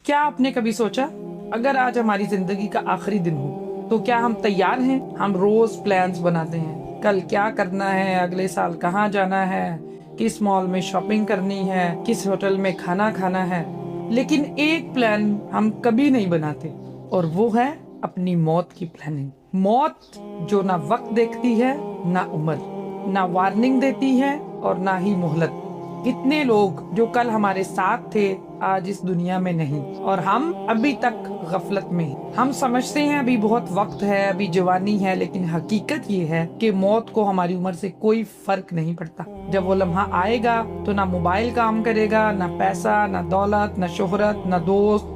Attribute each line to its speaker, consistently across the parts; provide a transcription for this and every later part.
Speaker 1: کیا آپ نے کبھی سوچا اگر آج ہماری زندگی کا آخری دن ہو تو کیا ہم تیار ہیں؟ ہم روز پلانز بناتے ہیں، کل کیا کرنا ہے، اگلے سال کہاں جانا ہے، کس مال میں شاپنگ کرنی ہے، کس ہوٹل میں کھانا کھانا ہے، لیکن ایک پلان ہم کبھی نہیں بناتے، اور وہ ہے اپنی موت کی پلاننگ۔ موت جو نہ وقت دیکھتی ہے، نہ عمر، نہ وارننگ دیتی ہے اور نہ ہی مہلت۔ کتنے لوگ جو کل ہمارے ساتھ تھے آج اس دنیا میں نہیں، اور ہم ابھی تک غفلت میں ہیں۔ ہم سمجھتے ہیں ابھی بہت وقت ہے، ابھی جوانی ہے، لیکن حقیقت یہ ہے کہ موت کو ہماری عمر سے کوئی فرق نہیں پڑتا۔ جب وہ لمحہ آئے گا تو نہ موبائل کام کرے گا، نہ پیسہ، نہ دولت، نہ شہرت، نہ دوست،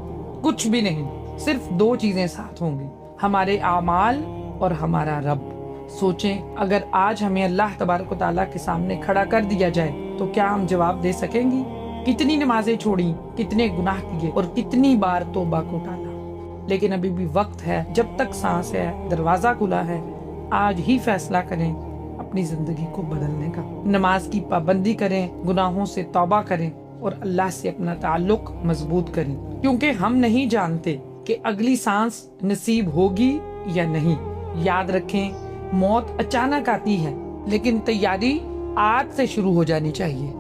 Speaker 1: کچھ بھی نہیں۔ صرف دو چیزیں ساتھ ہوں گی، ہمارے اعمال اور ہمارا رب۔ سوچیں اگر آج ہمیں اللہ تبارک و تعالیٰ کے سامنے کھڑا کر دیا جائے تو کیا ہم جواب دے سکیں گی؟ کتنی نمازیں چھوڑی، کتنے گناہ کیے اور کتنی بار توبہ کو ٹالا، لیکن ابھی بھی وقت ہے، جب تک سانس ہے، دروازہ کھلا ہے، آج ہی فیصلہ کریں اپنی زندگی کو بدلنے کا۔ نماز کی پابندی کریں، گناہوں سے توبہ کریں اور اللہ سے اپنا تعلق مضبوط کریں، کیونکہ ہم نہیں جانتے کہ اگلی سانس نصیب ہوگی یا نہیں۔ یاد رکھیں، موت اچانک آتی ہے، لیکن تیاری آج سے شروع ہو جانی چاہیے۔